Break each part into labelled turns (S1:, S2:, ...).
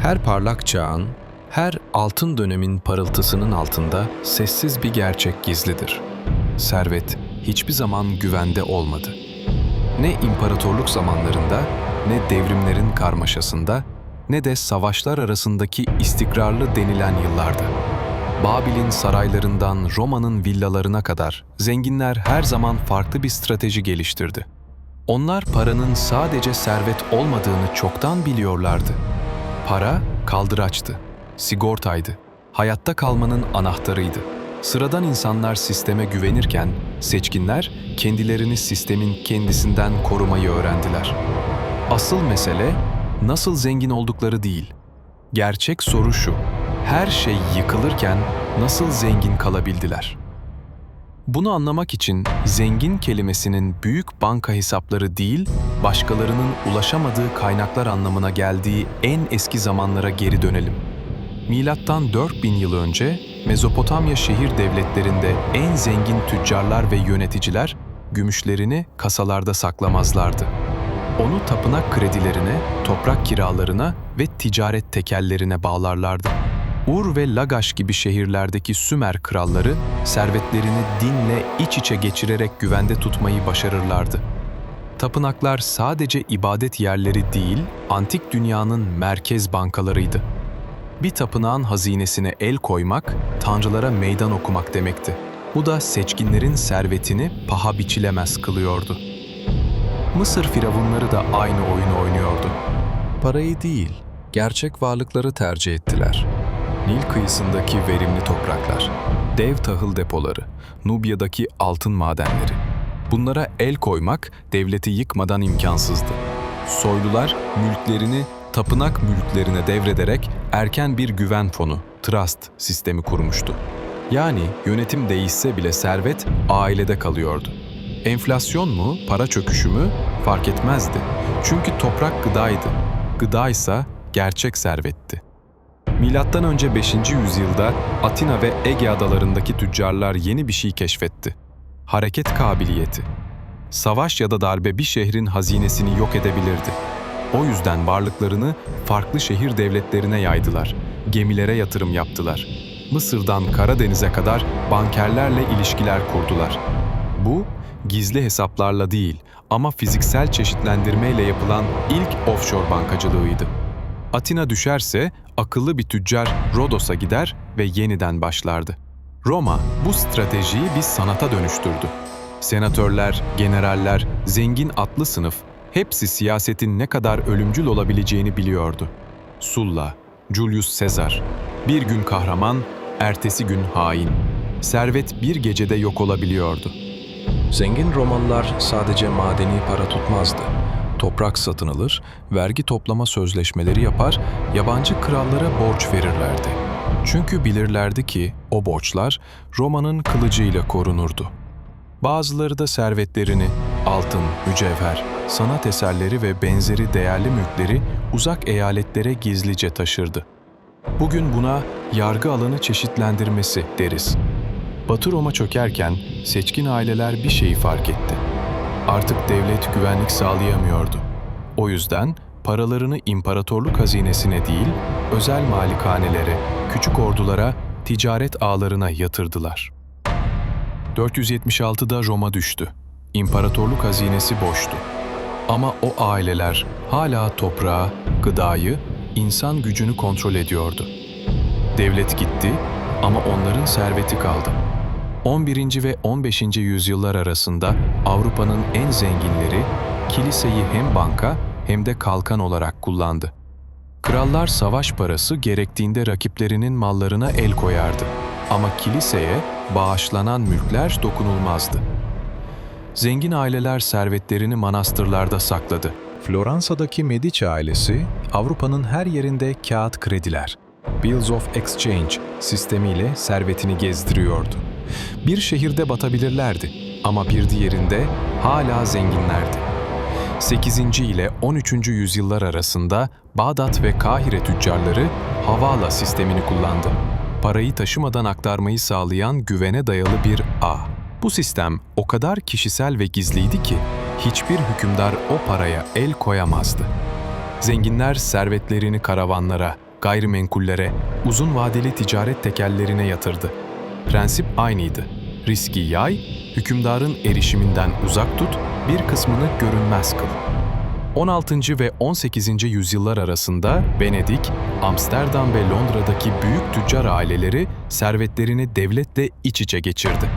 S1: Her parlak çağın, her altın dönemin parıltısının altında sessiz bir gerçek gizlidir. Servet hiçbir zaman güvende olmadı. Ne imparatorluk zamanlarında, ne devrimlerin karmaşasında, ne de savaşlar arasındaki istikrarlı denilen yıllarda. Babil'in saraylarından Roma'nın villalarına kadar zenginler her zaman farklı bir strateji geliştirdi. Onlar paranın sadece servet olmadığını çoktan biliyorlardı. Para kaldıraçtı, sigortaydı, hayatta kalmanın anahtarıydı. Sıradan insanlar sisteme güvenirken, seçkinler kendilerini sistemin kendisinden korumayı öğrendiler. Asıl mesele nasıl zengin oldukları değil. Gerçek soru şu: her şey yıkılırken nasıl zengin kalabildiler? Bunu anlamak için zengin kelimesinin büyük banka hesapları değil, başkalarının ulaşamadığı kaynaklar anlamına geldiği en eski zamanlara geri dönelim. Milattan 4000 yıl önce Mezopotamya şehir devletlerinde en zengin tüccarlar ve yöneticiler gümüşlerini kasalarda saklamazlardı. Onu tapınak kredilerine, toprak kiralarına ve ticaret tekellerine bağlarlardı. Ur ve Lagaş gibi şehirlerdeki Sümer kralları servetlerini dinle iç içe geçirerek güvende tutmayı başarırlardı. Tapınaklar sadece ibadet yerleri değil, antik dünyanın merkez bankalarıydı. Bir tapınağın hazinesine el koymak, tanrılara meydan okumak demekti. Bu da seçkinlerin servetini paha biçilemez kılıyordu. Mısır firavunları da aynı oyunu oynuyordu. Parayı değil, gerçek varlıkları tercih ettiler. Nil kıyısındaki verimli topraklar, dev tahıl depoları, Nubya'daki altın madenleri. Bunlara el koymak devleti yıkmadan imkansızdı. Soylular mülklerini tapınak mülklerine devrederek erken bir güven fonu, trust sistemi kurmuştu. Yani yönetim değişse bile servet ailede kalıyordu. Enflasyon mu, para çöküşü mü fark etmezdi. Çünkü toprak gıdaydı. Gıdaysa gerçek servetti. Milattan önce 5. yüzyılda Atina ve Ege adalarındaki tüccarlar yeni bir şey keşfetti. Hareket kabiliyeti. Savaş ya da darbe bir şehrin hazinesini yok edebilirdi. O yüzden varlıklarını farklı şehir devletlerine yaydılar. Gemilere yatırım yaptılar. Mısır'dan Karadeniz'e kadar bankerlerle ilişkiler kurdular. Bu, gizli hesaplarla değil ama fiziksel çeşitlendirmeyle yapılan ilk offshore bankacılığıydı. Atina düşerse akıllı bir tüccar Rodos'a gider ve yeniden başlardı. Roma bu stratejiyi bir sanata dönüştürdü. Senatörler, generaller, zengin atlı sınıf hepsi siyasetin ne kadar ölümcül olabileceğini biliyordu. Sulla, Julius Caesar, bir gün kahraman, ertesi gün hain. Servet bir gecede yok olabiliyordu. Zengin Romalılar sadece madeni para tutmazdı. Toprak satın alır, vergi toplama sözleşmeleri yapar, yabancı krallara borç verirlerdi. Çünkü bilirlerdi ki o borçlar Roma'nın kılıcıyla korunurdu. Bazıları da servetlerini, altın, mücevher, sanat eserleri ve benzeri değerli mülkleri uzak eyaletlere gizlice taşırdı. Bugün buna yargı alanı çeşitlendirmesi deriz. Batı Roma çökerken seçkin aileler bir şeyi fark etti. Artık devlet güvenlik sağlayamıyordu. O yüzden paralarını imparatorluk hazinesine değil, özel malikanelere, küçük ordulara, ticaret ağlarına yatırdılar. 476'da Roma düştü. İmparatorluk hazinesi boştu. Ama o aileler hala toprağı, gıdayı, insan gücünü kontrol ediyordu. Devlet gitti ama onların serveti kaldı. 11. ve 15. yüzyıllar arasında Avrupa'nın en zenginleri kiliseyi hem banka hem de kalkan olarak kullandı. Krallar savaş parası gerektiğinde rakiplerinin mallarına el koyardı. Ama kiliseye bağışlanan mülkler dokunulmazdı. Zengin aileler servetlerini manastırlarda sakladı. Floransa'daki Medici ailesi Avrupa'nın her yerinde kağıt krediler, Bills of Exchange sistemiyle servetini gezdiriyordu. Bir şehirde batabilirlerdi ama bir diğerinde hala zenginlerdi. 8. ile 13. yüzyıllar arasında Bağdat ve Kahire tüccarları havala sistemini kullandı. Parayı taşımadan aktarmayı sağlayan güvene dayalı bir ağ. Bu sistem o kadar kişisel ve gizliydi ki hiçbir hükümdar o paraya el koyamazdı. Zenginler servetlerini karavanlara, gayrimenkullere, uzun vadeli ticaret tekellerine yatırdı. Prensip aynıydı. Riski yay, hükümdarın erişiminden uzak tut, bir kısmını görünmez kıl. 16. ve 18. yüzyıllar arasında Venedik, Amsterdam ve Londra'daki büyük tüccar aileleri servetlerini devletle iç içe geçirdi.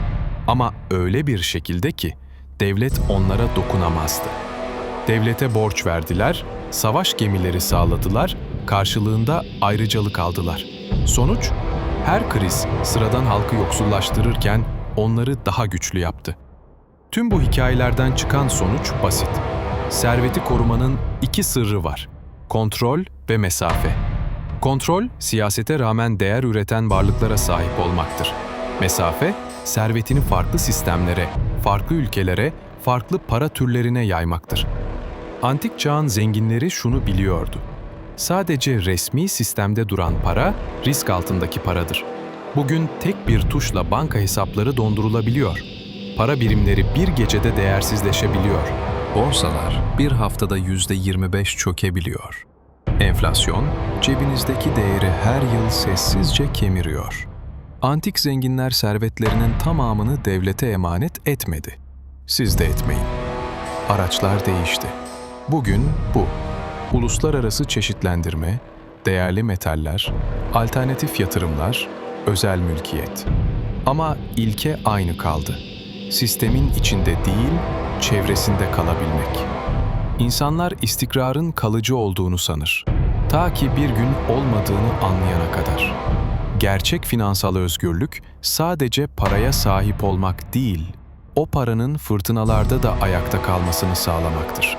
S1: Ama öyle bir şekilde ki devlet onlara dokunamazdı. Devlete borç verdiler, savaş gemileri sağladılar, karşılığında ayrıcalık aldılar. Sonuç, her kriz sıradan halkı yoksullaştırırken onları daha güçlü yaptı. Tüm bu hikayelerden çıkan sonuç basit. Serveti korumanın iki sırrı var: kontrol ve mesafe. Kontrol, siyasete rağmen değer üreten varlıklara sahip olmaktır. Mesafe, servetini farklı sistemlere, farklı ülkelere, farklı para türlerine yaymaktır. Antik çağın zenginleri şunu biliyordu: sadece resmi sistemde duran para, risk altındaki paradır. Bugün tek bir tuşla banka hesapları dondurulabiliyor. Para birimleri bir gecede değersizleşebiliyor. Borsalar bir haftada %25 çökebiliyor. Enflasyon, cebinizdeki değeri her yıl sessizce kemiriyor. Antik zenginler servetlerinin tamamını devlete emanet etmedi. Siz de etmeyin. Araçlar değişti. Bugün bu. Uluslararası çeşitlendirme, değerli metaller, alternatif yatırımlar, özel mülkiyet. Ama ilke aynı kaldı. Sistemin içinde değil, çevresinde kalabilmek. İnsanlar istikrarın kalıcı olduğunu sanır. Ta ki bir gün olmadığını anlayana kadar. Gerçek finansal özgürlük sadece paraya sahip olmak değil, o paranın fırtınalarda da ayakta kalmasını sağlamaktır.